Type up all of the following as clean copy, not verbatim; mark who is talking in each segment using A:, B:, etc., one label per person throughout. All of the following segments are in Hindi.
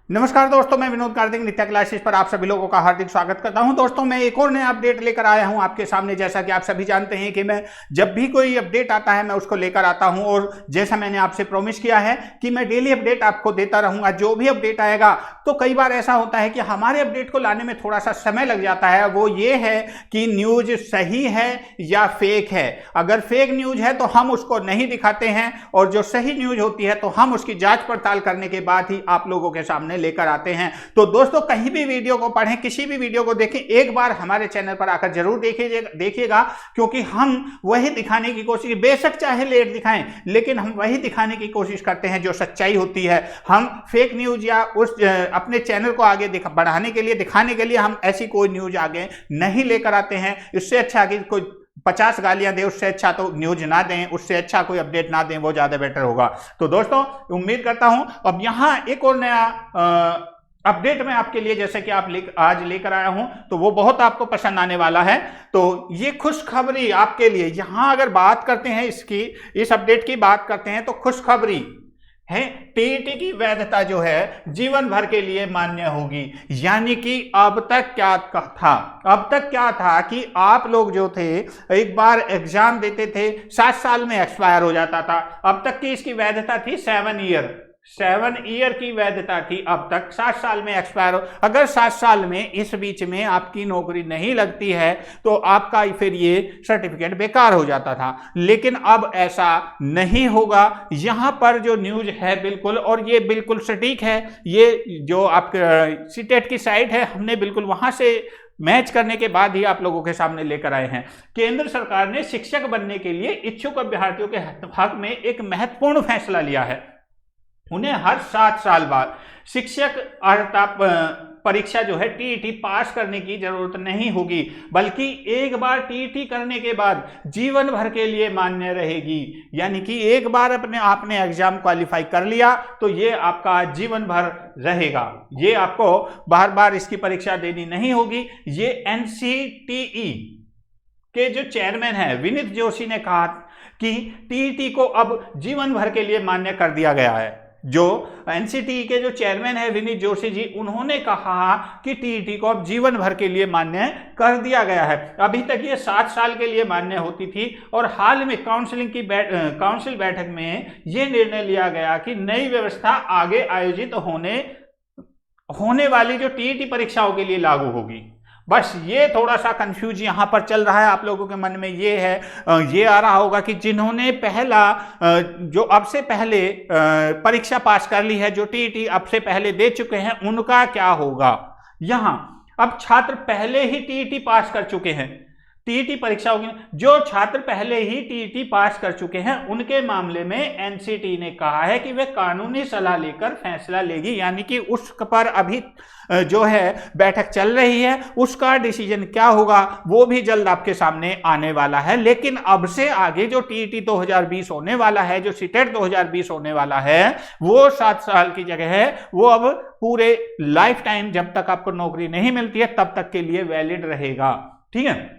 A: नमस्कार दोस्तों, मैं विनोद कार्तिक नित्या क्लासेस पर आप सभी लोगों का हार्दिक स्वागत करता हूं। दोस्तों, मैं एक और नया अपडेट लेकर आया हूं आपके सामने। जैसा कि आप सभी जानते हैं कि मैं जब भी कोई अपडेट आता है मैं उसको लेकर आता हूं, और जैसा मैंने आपसे प्रॉमिस किया है कि मैं डेली अपडेट आपको देता रहूंगा। जो भी अपडेट आएगा, तो कई बार ऐसा होता है कि हमारे अपडेट को लाने में थोड़ा सा समय लग जाता है। वो ये है कि न्यूज सही है या फेक है। अगर फेक न्यूज है तो हम उसको नहीं दिखाते हैं, और जो सही न्यूज होती है तो हम उसकी जांच पड़ताल करने के बाद ही आप लोगों के सामने लेकर आते हैं। तो दोस्तों, कहीं भी वीडियो को पढ़ें, किसी भी वीडियो को देखें, एक बार हमारे चैनल पर आकर जरूर देखिएगा, क्योंकि हम वही दिखाने की कोशिश, बेशक चाहे लेट दिखाएं, लेकिन हम वही दिखाने की कोशिश करते हैं जो सच्चाई होती है। हम फेक न्यूज या उस अपने चैनल को आगे बढ़ाने के लिए, दिखाने के लिए हम ऐसी कोई न्यूज आगे नहीं लेकर आते हैं। इससे अच्छा कि कोई 50 गालियां दे, उससे अच्छा तो न्यूज ना दें, उससे अच्छा कोई अपडेट ना दें, वो ज्यादा बेटर होगा। तो दोस्तों, उम्मीद करता हूं अब यहां एक और नया अपडेट मैं आपके लिए, जैसे कि आज लेकर आया हूं, तो वो बहुत आपको पसंद आने वाला है। तो ये खुशखबरी आपके लिए, यहां अगर बात करते हैं इस अपडेट की बात करते हैं, तो खुशखबरी है टीईटी की वैधता जो है जीवन भर के लिए मान्य होगी। यानी कि अब तक क्या था कि आप लोग जो थे, एक बार एग्जाम देते थे, 7 साल में एक्सपायर हो जाता था। अब तक की इसकी वैधता थी 7 ईयर की वैधता थी। अब तक 7 साल में एक्सपायर हो। अगर 7 साल में इस बीच में आपकी नौकरी नहीं लगती है तो आपका फिर ये सर्टिफिकेट बेकार हो जाता था। लेकिन अब ऐसा नहीं होगा। यहां पर जो न्यूज है बिल्कुल, और ये बिल्कुल सटीक है, ये जो आपके सीटेट की साइट है, हमने बिल्कुल वहां से मैच करने के बाद ही आप लोगों के सामने लेकर आए हैं। केंद्र सरकार ने शिक्षक बनने के लिए इच्छुक अभ्यर्थियों के हक में एक महत्वपूर्ण फैसला लिया है। उन्हें हर 7 साल बाद शिक्षक अर्हता परीक्षा जो है टीईटी पास करने की जरूरत नहीं होगी, बल्कि एक बार टीईटी करने के बाद जीवन भर के लिए मान्य रहेगी। यानी कि एक बार आपने एग्जाम क्वालिफाई कर लिया तो ये आपका जीवन भर रहेगा। ये आपको बार बार इसकी परीक्षा देनी नहीं होगी। ये एनसीटीई के जो चेयरमैन है विनीत जोशी ने कहा कि टीईटी को अब जीवन भर के लिए मान्य कर दिया गया है। जो एनसीटीई के जो चेयरमैन है विनीत जोशी जी, उन्होंने कहा कि टीईटी को अब जीवन भर के लिए मान्य कर दिया गया है। अभी तक ये 7 साल के लिए मान्य होती थी, और हाल में काउंसिल बैठक में ये निर्णय लिया गया कि नई व्यवस्था आगे आयोजित होने वाली जो टीईटी परीक्षाओं के लिए लागू होगी। बस ये थोड़ा सा कंफ्यूज यहां पर चल रहा है, आप लोगों के मन में ये है, ये आ रहा होगा कि जिन्होंने जो अब से पहले परीक्षा पास कर ली है, जो टीईटी अब से पहले दे चुके हैं, उनका क्या होगा। यहां अब छात्र पहले ही टीईटी पास कर चुके हैं, टीईटी परीक्षा होगी, जो छात्र पहले ही टीईटी पास कर चुके हैं, उनके मामले में एनसीटीई ने कहा है कि वे कानूनी सलाह लेकर फैसला लेगी। यानी कि उस पर अभी जो है बैठक चल रही है, उसका डिसीजन क्या होगा वो भी जल्द आपके सामने आने वाला है। लेकिन अब से आगे जो टीईटी 2020 होने वाला है, जो सीटेट 2020 होने वाला है, वो 7 साल की जगह है, वो अब पूरे लाइफ टाइम, जब तक आपको नौकरी नहीं मिलती है तब तक के लिए वैलिड रहेगा। ठीक है।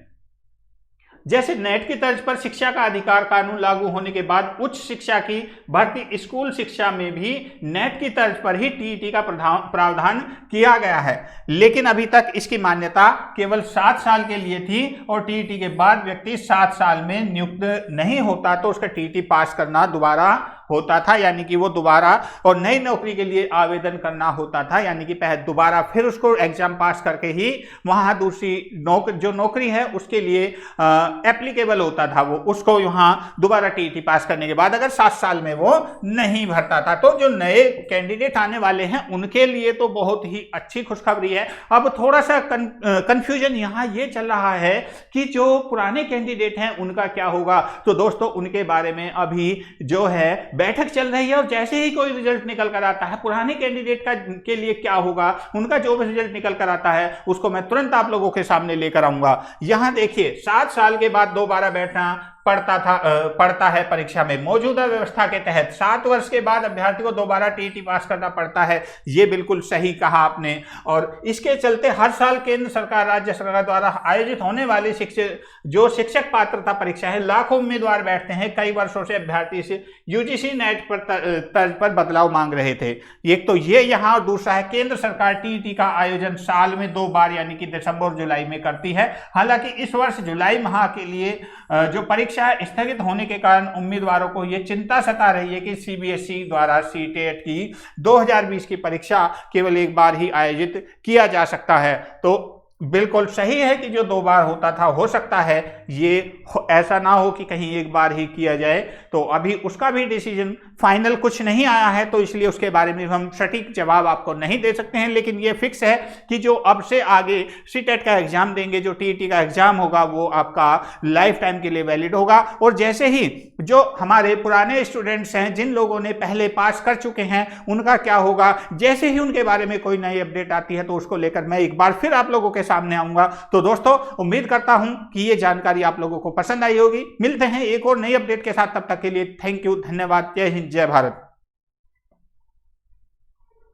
A: जैसे नेट की तर्ज पर शिक्षा का अधिकार कानून लागू होने के बाद उच्च शिक्षा की भर्ती, स्कूल शिक्षा में भी नेट की तर्ज पर ही टीईटी का प्रावधान किया गया है। लेकिन अभी तक इसकी मान्यता केवल 7 साल के लिए थी, और टीईटी के बाद व्यक्ति 7 साल में नियुक्त नहीं होता तो उसका टीईटी पास करना दोबारा होता था। यानी कि वो दोबारा और नई नौकरी के लिए आवेदन करना होता था। यानी कि दोबारा फिर उसको एग्जाम पास करके ही वहां दूसरी जो नौकरी है उसके लिए एप्लीकेबल होता था, वो उसको वहां दोबारा टीईटी पास करने के बाद अगर 7 साल में वो नहीं भरता था। तो जो नए कैंडिडेट आने वाले हैं उनके लिए तो बहुत ही अच्छी खुशखबरी है। अब थोड़ा सा कंफ्यूजन यहां ये चल रहा है कि जो पुराने कैंडिडेट हैं उनका क्या होगा। तो दोस्तों, उनके बारे में अभी जो है बैठक चल रही है, और जैसे ही कोई रिजल्ट निकल कर आता है, पुराने कैंडिडेट के लिए क्या होगा, उनका जो भी रिजल्ट निकल कर आता है उसको मैं तुरंत आप लोगों के सामने लेकर आऊंगा। यहां देखिए, 7 साल के बाद दोबारा बैठना, पड़ता है परीक्षा में। मौजूदा व्यवस्था के तहत 7 वर्ष के बाद अभ्यर्थी को दोबारा टीईटी पास करना पड़ता है। ये बिल्कुल सही कहा आपने। और इसके चलते हर साल केंद्र सरकार, राज्य सरकार द्वारा आयोजित होने वाली शिक्षक पात्रता परीक्षा है, लाखों उम्मीदवार बैठते हैं। कई वर्षों से अभ्यर्थी से यूजीसी नेट पर तर्ज पर बदलाव मांग रहे थे। एक तो ये यहाँ, और दूसरा है केंद्र सरकार टीईटी का आयोजन साल में 2 बार यानी कि दिसंबर और जुलाई में करती है। हालांकि इस वर्ष जुलाई माह के लिए जो परीक्षा स्थगित होने के कारण उम्मीदवारों को यह चिंता सता रही है कि सीबीएसई द्वारा सीटेट की 2020 की परीक्षा केवल एक बार ही आयोजित किया जा सकता है। तो बिल्कुल सही है कि जो 2 बार होता था, हो सकता है ये ऐसा ना हो कि कहीं एक बार ही किया जाए। तो अभी उसका भी डिसीजन फाइनल कुछ नहीं आया है, तो इसलिए उसके बारे में हम सटीक जवाब आपको नहीं दे सकते हैं। लेकिन ये फिक्स है कि जो अब से आगे सीटेट का एग्जाम देंगे, जो टीईटी का एग्जाम होगा, वो आपका लाइफ टाइम के लिए वैलिड होगा। और जैसे ही जो हमारे पुराने स्टूडेंट्स हैं, जिन लोगों ने पहले पास कर चुके हैं, उनका क्या होगा, जैसे ही उनके बारे में कोई नई अपडेट आती है तो उसको लेकर मैं एक बार फिर आप लोगों के सामने आऊंगा। तो दोस्तों, उम्मीद करता हूं कि ये जानकारी आप लोगों को पसंद आई होगी। मिलते हैं एक और नई अपडेट के साथ, तब तक के लिए थैंक यू, धन्यवाद, जय हिंद, जय भारत।